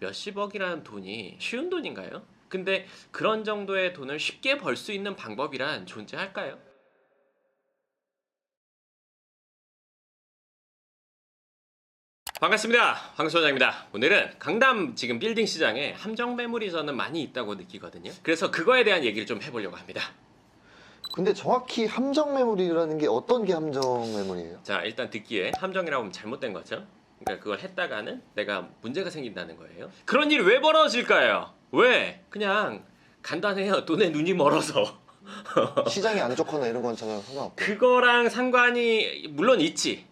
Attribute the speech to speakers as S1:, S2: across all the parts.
S1: 몇십억이라는 돈이 쉬운 돈인가요? 근데 그런 정도의 돈을 쉽게 벌 수 있는 방법이란 존재할까요? 반갑습니다. 황소장입니다. 오늘은 강남 지금 빌딩 시장에 함정 매물이 저는 많이 있다고 느끼거든요. 그래서 그거에 대한 얘기를 좀 해보려고 합니다.
S2: 근데 정확히 함정 매물이라는 게 어떤 게 함정 매물이에요?
S1: 자, 일단 듣기에 함정이라고 하면 잘못된 거죠. 그러니까 그걸 했다가는 내가 문제가 생긴다는 거예요. 그런 일이 왜 벌어질까요? 왜? 그냥 간단해요. 돈에 눈이 멀어서.
S2: 시장이 안 좋거나 이런 건 전혀 상관없고.
S1: 그거랑 상관이 물론 있지.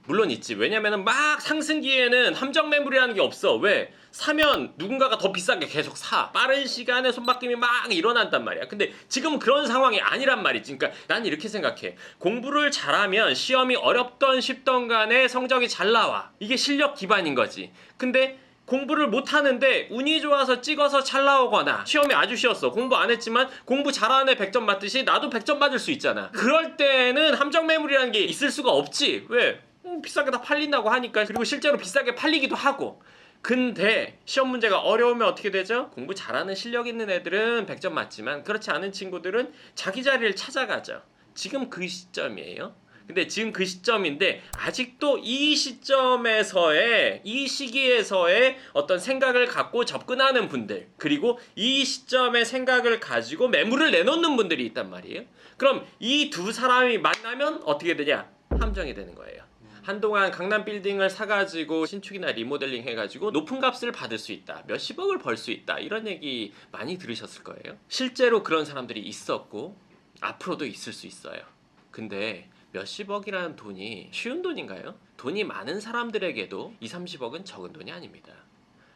S1: 왜냐면은 막 상승기에는 함정 매물이라는 게 없어. 왜? 사면 누군가가 더 비싸게 계속 사. 빠른 시간에 손바뀜이 막 일어난단 말이야. 근데 지금은 그런 상황이 아니란 말이지. 그러니까 난 이렇게 생각해. 공부를 잘하면 시험이 어렵던 쉽던 간에 성적이 잘 나와. 이게 실력 기반인 거지. 근데 공부를 못하는데 운이 좋아서 찍어서 잘 나오거나 시험이 아주 쉬웠어. 공부 안 했지만 공부 잘하는 애 100점 맞듯이 나도 100점 맞을 수 있잖아. 그럴 때는 함정 매물이라는 게 있을 수가 없지. 왜? 비싸게 다 팔린다고 하니까. 그리고 실제로 비싸게 팔리기도 하고. 근데 시험 문제가 어려우면 어떻게 되죠? 공부 잘하는 실력 있는 애들은 100점 맞지만 그렇지 않은 친구들은 자기 자리를 찾아가죠. 지금 그 시점이에요. 근데 지금 그 시점인데 아직도 이 시점에서의 이 시기에서의 어떤 생각을 갖고 접근하는 분들, 그리고 이 시점의 생각을 가지고 매물을 내놓는 분들이 있단 말이에요. 그럼 이 두 사람이 만나면 어떻게 되냐? 함정이 되는 거예요. 한동안 강남 빌딩을 사가지고 신축이나 리모델링 해가지고 높은 값을 받을 수 있다, 몇십억을 벌 수 있다, 이런 얘기 많이 들으셨을 거예요. 실제로 그런 사람들이 있었고 앞으로도 있을 수 있어요. 근데 몇십억이라는 돈이 쉬운 돈인가요? 돈이 많은 사람들에게도 2, 30억은 적은 돈이 아닙니다.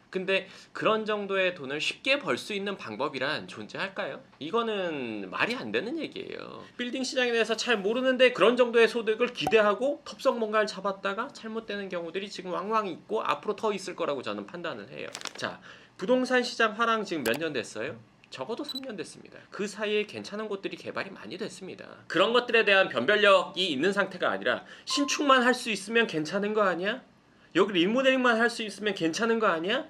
S1: 근데 그런 정도의 돈을 쉽게 벌 수 있는 방법이란 존재할까요? 이거는 말이 안 되는 얘기예요. 빌딩 시장에 대해서 잘 모르는데 그런 정도의 소득을 기대하고 톱성 뭔가를 잡았다가 잘못되는 경우들이 지금 왕왕 있고 앞으로 더 있을 거라고 저는 판단을 해요. 자, 부동산 시장 화랑 지금 몇 년 됐어요? 적어도 3년 됐습니다. 그 사이에 괜찮은 곳들이 개발이 많이 됐습니다. 그런 것들에 대한 변별력이 있는 상태가 아니라 신축만 할 수 있으면 괜찮은 거 아니야? 여기 리모델링만 할 수 있으면 괜찮은 거 아니야?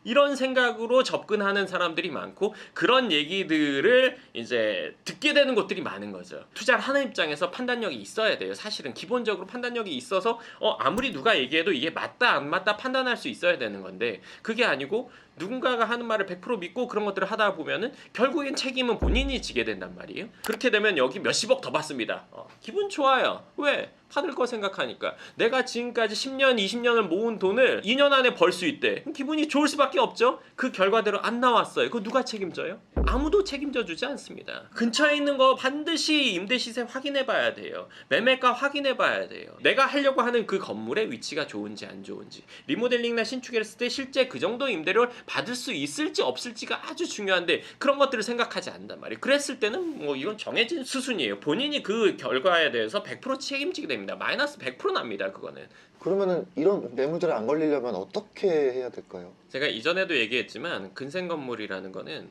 S1: 이런 생각으로 접근하는 사람들이 많고 그런 얘기들을 이제 듣게 되는 곳들이 많은 거죠. 투자를 하는 입장에서 판단력이 있어야 돼요. 사실은 기본적으로 판단력이 있어서 아무리 누가 얘기해도 이게 맞다 안 맞다 판단할 수 있어야 되는 건데 그게 아니고 누군가가 하는 말을 100% 믿고 그런 것들을 하다 보면은 결국엔 책임은 본인이 지게 된단 말이에요. 그렇게 되면 여기 몇십억 더 받습니다. 기분 좋아요. 왜? 받을 거 생각하니까. 내가 지금까지 10년, 20년을 모은 돈을 2년 안에 벌 수 있대. 기분이 좋을 수밖에 없죠. 그 결과대로 안 나왔어요. 그거 누가 책임져요? 아무도 책임져 주지 않습니다. 근처에 있는 거 반드시 임대 시세 확인해 봐야 돼요. 매매가 확인해 봐야 돼요. 내가 하려고 하는 그 건물의 위치가 좋은지 안 좋은지, 리모델링이나 신축을 했을 때 실제 그 정도 임대료를 받을 수 있을지 없을지가 아주 중요한데 그런 것들을 생각하지 않는단 말이에요. 그랬을 때는 뭐 이건 정해진 수순이에요. 본인이 그 결과에 대해서 100% 책임지게 됩니다. 마이너스 100% 납니다. 그거는.
S2: 그러면은 이런 매물들을 안 걸리려면 어떻게 해야 될까요?
S1: 제가 이전에도 얘기했지만 근생 건물이라는 거는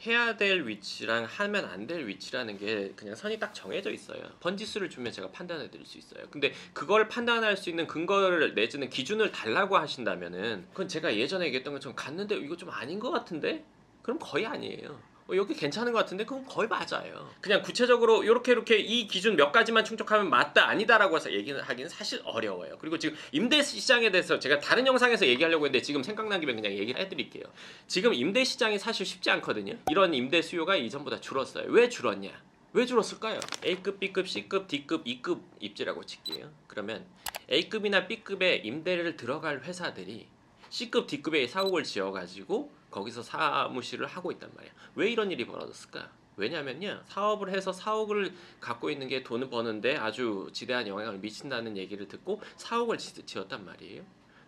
S1: 해야 될 위치랑 하면 안 될 위치라는 게 그냥 선이 딱 정해져 있어요. 번지수를 주면 제가 판단해 드릴 수 있어요. 근데 그걸 판단할 수 있는 근거를 내지는 기준을 달라고 하신다면은 그건 제가 예전에 얘기했던 것처럼 갔는데 이거 좀 아닌 것 같은데? 그럼 거의 아니에요. 여기 괜찮은 것 같은데 그건 거의 맞아요. 그냥 구체적으로 이렇게 이 기준 몇 가지만 충족하면 맞다 아니다라고 해서 얘기하기는 사실 어려워요. 그리고 지금 임대 시장에 대해서 제가 다른 영상에서 얘기하려고 했는데 지금 생각난 김에 그냥 얘기를 해드릴게요. 지금 임대 시장이 사실 쉽지 않거든요. 이런 임대 수요가 이전보다 줄었어요. 왜 줄었냐? 왜 줄었을까요? A급, B급, C급, D급, E급 입지라고 칠게요. 그러면 A급이나 B급에 임대를 들어갈 회사들이 C급, D급에 사옥을 지어가지고 거기서 사무실을 하고 있단 말이야. 왜 이런 일이 벌어졌을까? 왜냐면요, 사업을 해서 사옥을 갖고 있는 게 돈을 버는데 아주 지대한 영향을 미친다는 얘기를 듣고 사옥을 지었단 말이에요.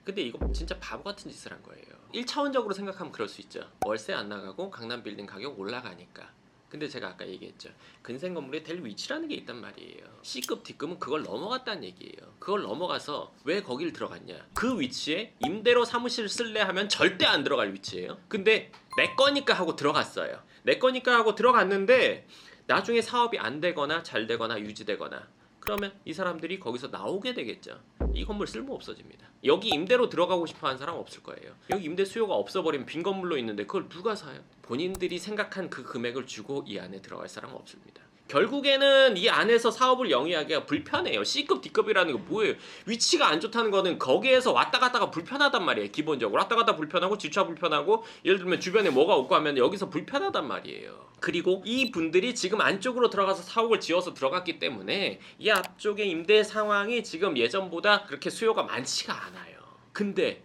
S1: 근데 이거 진짜 바보 같은 짓을 한 거예요. 1차원적으로 생각하면 그럴 수 있죠. 월세 안 나가고 강남 빌딩 가격 올라가니까. 근데 제가 아까 얘기했죠. 근생 건물에 될 위치라는 게 있단 말이에요. C급, D급은 그걸 넘어갔다는 얘기예요. 그걸 넘어가서 왜 거길 들어갔냐? 그 위치에 임대로 사무실 쓸래 하면 절대 안 들어갈 위치예요. 근데 내 거니까 하고 들어갔어요. 내 거니까 하고 들어갔는데 나중에 사업이 안 되거나 잘 되거나 유지되거나 그러면 이 사람들이 거기서 나오게 되겠죠. 이 건물 쓸모 없어집니다. 여기 임대로 들어가고 싶어 하는 사람 없을 거예요. 여기 임대 수요가 없어버리면 빈 건물로 있는데 그걸 누가 사요? 본인들이 생각한 그 금액을 주고 이 안에 들어갈 사람은 없습니다. 결국에는 이 안에서 사업을 영위하기가 불편해요. C급, D급이라는 게 뭐예요? 위치가 안 좋다는 거는 거기에서 왔다 갔다가 불편하단 말이에요. 기본적으로 왔다 갔다 불편하고 주차 불편하고 예를 들면 주변에 뭐가 없고 하면 여기서 불편하단 말이에요. 그리고 이 분들이 지금 안쪽으로 들어가서 사옥을 지어서 들어갔기 때문에 이 앞쪽의 임대 상황이 지금 예전보다 그렇게 수요가 많지가 않아요. 근데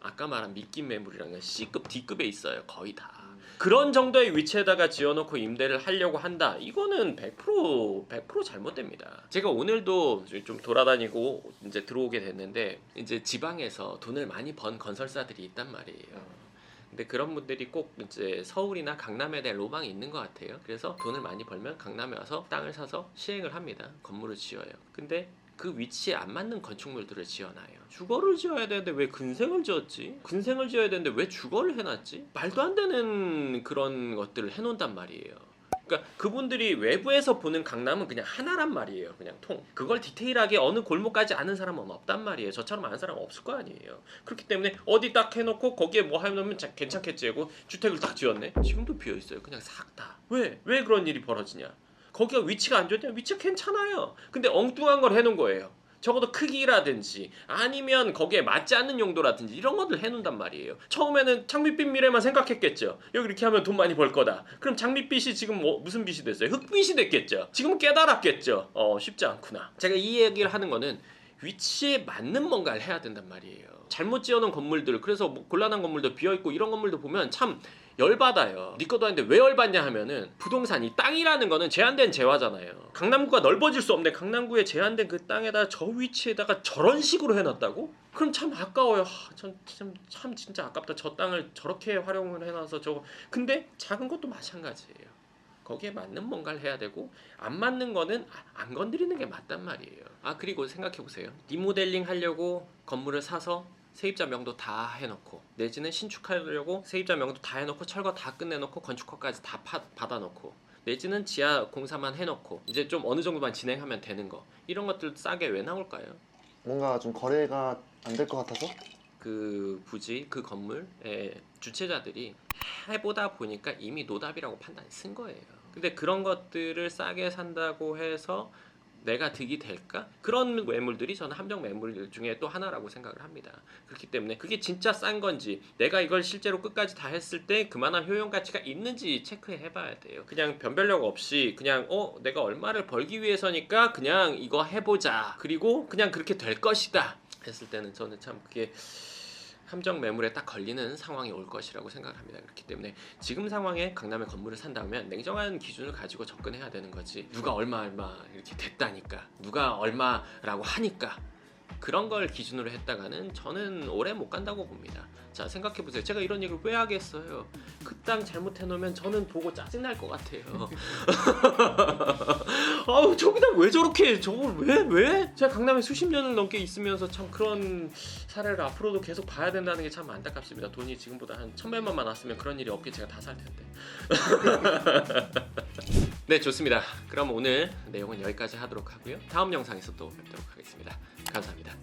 S1: 아까 말한 미끼 매물이라는 건 C급, D급에 있어요. 거의 다. 그런 정도의 위치에다가 지어놓고 임대를 하려고 한다. 이거는 100% 잘못됩니다. 제가 오늘도 좀 돌아다니고 이제 들어오게 됐는데 이제 지방에서 돈을 많이 번 건설사들이 있단 말이에요. 근데 그런 분들이 꼭 이제 서울이나 강남에 대한 로망이 있는 것 같아요. 그래서 돈을 많이 벌면 강남에 와서 땅을 사서 시행을 합니다. 건물을 지어요. 근데 그 위치에 안 맞는 건축물들을 지어놔요. 주거를 지어야 되는데 왜 근생을 지었지? 근생을 지어야 되는데 왜 주거를 해놨지? 말도 안 되는 그런 것들을 해놓는단 말이에요. 그러니까 그분들이 외부에서 보는 강남은 그냥 하나란 말이에요. 그냥 통. 그걸 디테일하게 어느 골목까지 아는 사람은 없단 말이에요. 저처럼 아는 사람은 없을 거 아니에요. 그렇기 때문에 어디 딱 해놓고 거기에 뭐 해놓으면 괜찮겠지 하고 주택을 딱 지었네. 지금도 비어있어요. 그냥 싹 다. 왜 그런 일이 벌어지냐? 거기가 위치가 안 좋냐? 위치가 괜찮아요. 근데 엉뚱한 걸 해놓은 거예요. 적어도 크기라든지 아니면 거기에 맞지 않는 용도라든지 이런 것들 해놓는단 말이에요. 처음에는 장밋빛 미래만 생각했겠죠. 여기 이렇게 하면 돈 많이 벌 거다. 그럼 장밋빛이 지금 무슨 빛이 됐어요? 흑빛이 됐겠죠. 지금은 깨달았겠죠. 쉽지 않구나. 제가 이 얘기를 하는 거는 위치에 맞는 뭔가를 해야 된단 말이에요. 잘못 지어놓은 건물들, 그래서 뭐 곤란한 건물도 비어있고 이런 건물도 보면 참 열받아요. 네 것도 아닌데 왜 열받냐 하면은 부동산이 땅이라는 거는 제한된 재화잖아요. 강남구가 넓어질 수 없는데 강남구에 제한된 그 땅에다 저 위치에다가 저런 식으로 해놨다고? 그럼 참 아까워요. 참 진짜 아깝다. 저 땅을 저렇게 활용을 해놔서 저거. 근데 작은 것도 마찬가지예요. 거기에 맞는 뭔가를 해야 되고 안 맞는 거는 안 건드리는 게 맞단 말이에요. 그리고 생각해보세요. 리모델링 하려고 건물을 사서 세입자 명도 다 해놓고 내지는 신축하려고 세입자 명도 다 해놓고 철거 다 끝내놓고 건축허까지 다 받아놓고 내지는 지하 공사만 해놓고 이제 좀 어느 정도만 진행하면 되는 거 이런 것들 싸게 왜 나올까요?
S2: 뭔가 좀 거래가 안 될 것 같아서?
S1: 그 부지 그 건물의 주체자들이 해보다 보니까 이미 노답이라고 판단 쓴 거예요. 근데 그런 것들을 싸게 산다고 해서 내가 득이 될까? 그런 매물들이 저는 함정 매물 중에 또 하나라고 생각을 합니다. 그렇기 때문에 그게 진짜 싼 건지 내가 이걸 실제로 끝까지 다 했을 때 그만한 효용 가치가 있는지 체크해 봐야 돼요. 그냥 변별력 없이 그냥 내가 얼마를 벌기 위해서니까 그냥 이거 해보자. 그리고 그냥 그렇게 될 것이다 했을 때는 저는 참 그게 함정 매물에 딱 걸리는 상황이 올 것이라고 생각을 합니다. 그렇기 때문에 지금 상황에 강남에 건물을 산다면 냉정한 기준을 가지고 접근해야 되는 거지. 누가 얼마 이렇게 됐다니까, 누가 얼마라고 하니까 그런 걸 기준으로 했다가는 저는 오래 못 간다고 봅니다. 자, 생각해보세요. 제가 이런 얘기를 왜 하겠어요? 그 땅 잘못해놓으면 저는 보고 짜증날 것 같아요. 아우, 저기다 왜 저렇게 저걸 왜? 제가 강남에 수십 년을 넘게 있으면서 참 그런 사례를 앞으로도 계속 봐야 된다는 게 참 안타깝습니다. 돈이 지금보다 한 1,100만 많았으면 그런 일이 없게 제가 다 살 텐데. 네, 좋습니다. 그럼 오늘 내용은 여기까지 하도록 하고요. 다음 영상에서 또 뵙도록 하겠습니다. 감사합니다.